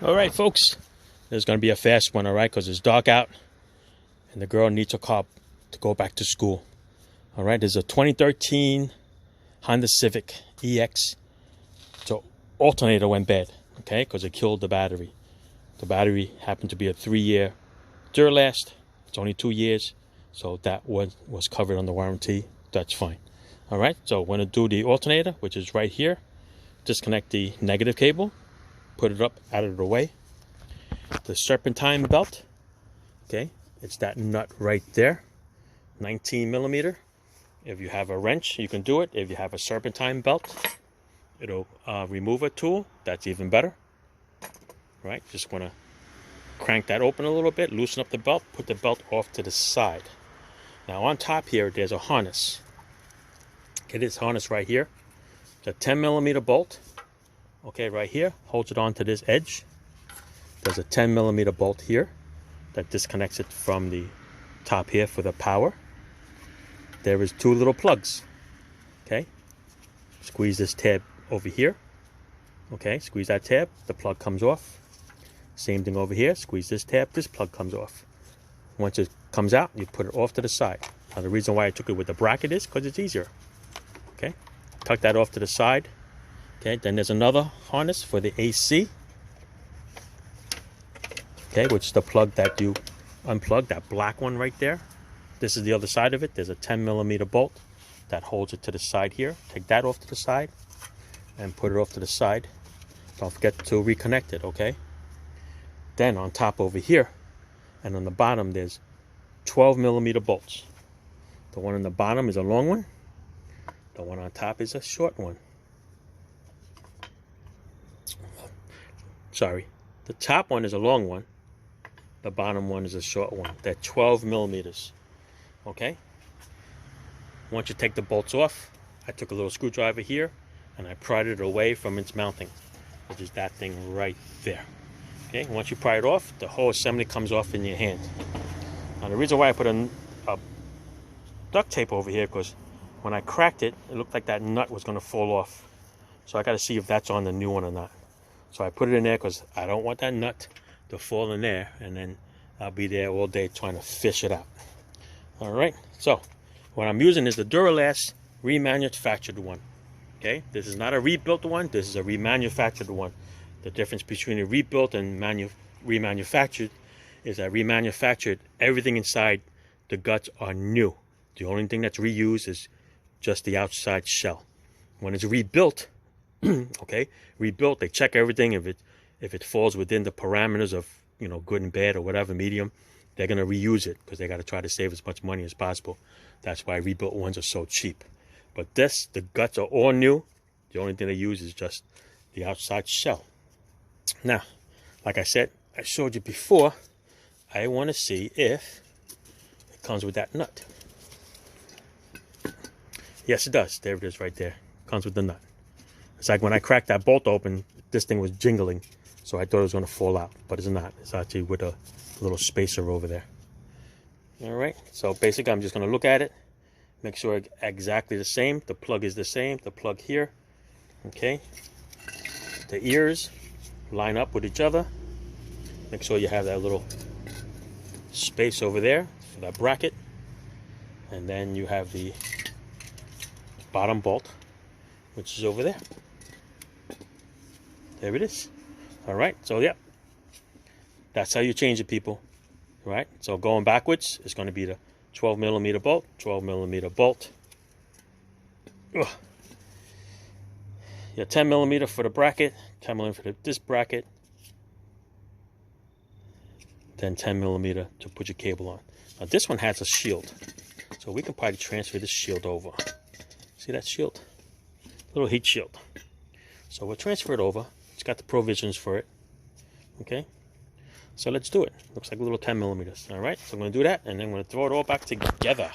All right, folks, there's going to be a fast one, all right, because it's dark out and the girl needs a car to go back to school. All right, there's a 2013 Honda Civic EX. So alternator went bad, okay, because it killed the battery. The battery happened to be a 3-year Duralast. It's only 2 years, so that was covered on the warranty. That's fine. All right, so we're going to do the alternator, which is right here. Disconnect the negative cable, put it up out of the way. The serpentine belt, okay, it's that nut right there, 19 millimeter. If you have a wrench, you can do it. If you have a serpentine belt, it'll remove a tool. That's even better. Right, just want to crank that open a little bit, loosen up the belt, put the belt off to the side. Now on top here, there's a harness. Okay, this harness right here, it's a 10 millimeter bolt. Okay, right here, holds it onto this edge. There's a 10 millimeter bolt here that disconnects it from the top here for the power. There is 2 little plugs. Okay, squeeze this tab over here. Okay, squeeze that tab, the plug comes off. Same thing over here, squeeze this tab, this plug comes off. Once it comes out, you put it off to the side. Now the reason why I took it with the bracket is because it's easier. Okay, tuck that off to the side. Okay, then there's another harness for the AC. Okay, which is the plug that you unplug, that black one right there. This is the other side of it. There's a 10 millimeter bolt that holds it to the side here. Take that off to the side and put it off to the side. Don't forget to reconnect it, okay? Then on top over here and on the bottom, there's 12 millimeter bolts. The one on the bottom is a long one. The one on top is a short one. Sorry, the top one is a long one. The bottom one is a short one. They're 12 millimeters. Okay? Once you take the bolts off, I took a little screwdriver here and I pried it away from its mounting, which is that thing right there. Okay? Once you pry it off, the whole assembly comes off in your hand. Now the reason why I put a duct tape over here, because when I cracked it, it looked like that nut was going to fall off. So I got to see if that's on the new one or not. So I put it in there because I don't want that nut to fall in there, and then I'll be there all day trying to fish it out. All right, so what I'm using is the Duralast remanufactured one. Okay, this is not a rebuilt one, this is a remanufactured one. The difference between a rebuilt and remanufactured is that remanufactured, everything inside the guts are new. The only thing that's reused is just the outside shell. When it's rebuilt, okay, rebuilt, they check everything. If it falls within the parameters of, you know, good and bad or whatever, medium, they're going to reuse it because they got to try to save as much money as possible. That's why rebuilt ones are so cheap. But this, the guts are all new. The only thing they use is just the outside shell. Now, like I said, I showed you before, I want to see if it comes with that nut. Yes, it does. There it is right there. Comes with the nut. It's like when I cracked that bolt open, this thing was jingling, so I thought it was going to fall out, but it's not. It's actually with a little spacer over there. All right, so basically I'm just going to look at it, make sure it's exactly the same. The plug is the same, the plug here, okay? The ears line up with each other. Make sure you have that little space over there for that bracket. And then you have the bottom bolt, which is over there. There it is. All right, so yeah, that's how you change it, people. All right, so going backwards is going to be the 12 millimeter bolt, 12 millimeter bolt. Ugh. Your 10 millimeter for the bracket, 10 millimeter for this bracket, then 10 millimeter to put your cable on. Now this one has a shield, so we can probably transfer this shield over. See that shield? Little heat shield. So we'll transfer it over. It's got the provisions for it. Okay, so let's do it. Looks like a little 10 millimeters. All right, so I'm going to do that, and then I'm going to throw it all back together.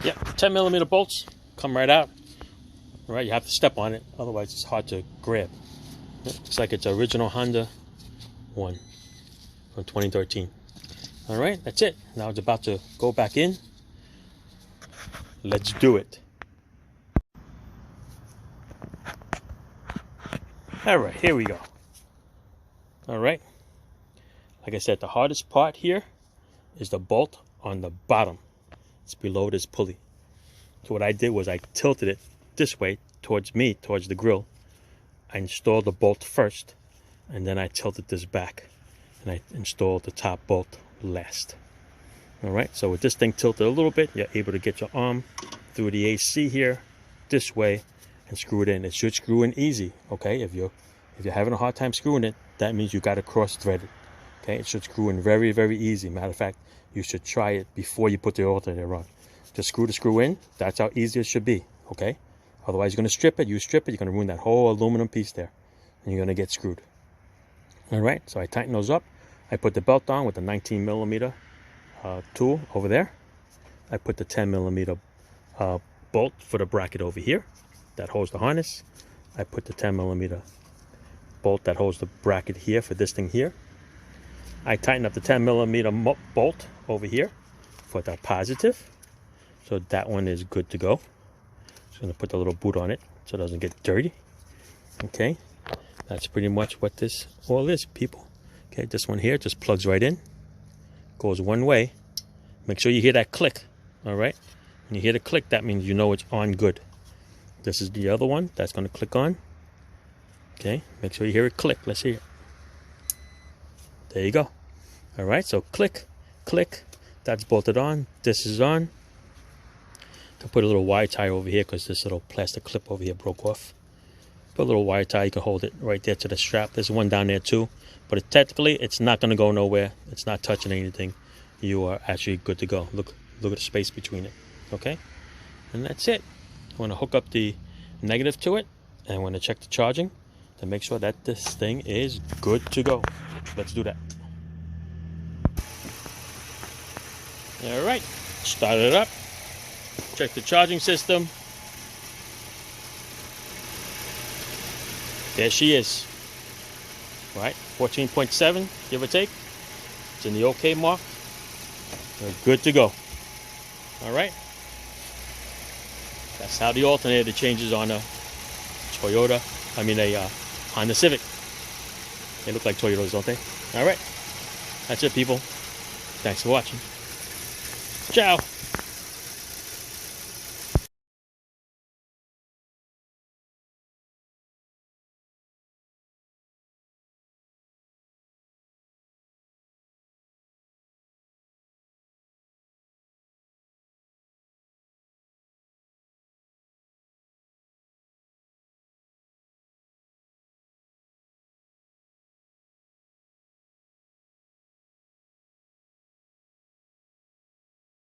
Yeah, 10 millimeter bolts come right out. All right, you have to step on it, otherwise it's hard to grab. Looks like it's original Honda one from 2013. All right, that's it. Now it's about to go back in. Let's do it. All right, here we go. All right. Like I said, the hardest part here is the bolt on the bottom. It's below this pulley. So what I did was I tilted it this way towards me, towards the grill. I installed the bolt first, and then I tilted this back, and I installed the top bolt last. All right, so with this thing tilted a little bit, you're able to get your arm through the AC here this way and screw it in. It should screw in easy, okay? If you're having a hard time screwing it, that means you got to cross thread it. Okay, it should screw in very, very easy. Matter of fact, you should try it before you put the alternator on. Just screw the screw in. That's how easy it should be, okay? Otherwise, you're going to strip it. You strip it, you're going to ruin that whole aluminum piece there, and you're going to get screwed. All right, so I tighten those up. I put the belt on with the 19 millimeter tool over there. I put the 10 millimeter bolt for the bracket over here that holds the harness. I put the 10 millimeter bolt that holds the bracket here for this thing here. I tighten up the 10 millimeter bolt over here for the positive. So that one is good to go. Just going to put the little boot on it so it doesn't get dirty. Okay, that's pretty much what this all is, people. Okay, this one here just plugs right in. Goes one way. Make sure you hear that click. All right, when you hear the click, that means you know it's on good. This is the other one that's going to click on. Okay, make sure you hear it click. Let's hear it. There you go. All right, so click, click. That's bolted on. This is on. I'll put a little wire tie over here because this little plastic clip over here broke off. Put a little wire tie. You can hold it right there to the strap. There's one down there too. But technically, it's not going to go nowhere. It's not touching anything. You are actually good to go. Look at the space between it. Okay? And that's it. I want to hook up the negative to it. And I want to check the charging to make sure that this thing is good to go. Let's do that. All right, start it up. Check the charging system. There she is. Right, 14.7, give or take. It's in the OK mark. We're good to go. All right. That's how the alternator changes on a Toyota. A Honda Civic. They look like Toyotas, don't they? All right. That's it, people. Thanks for watching. Ciao.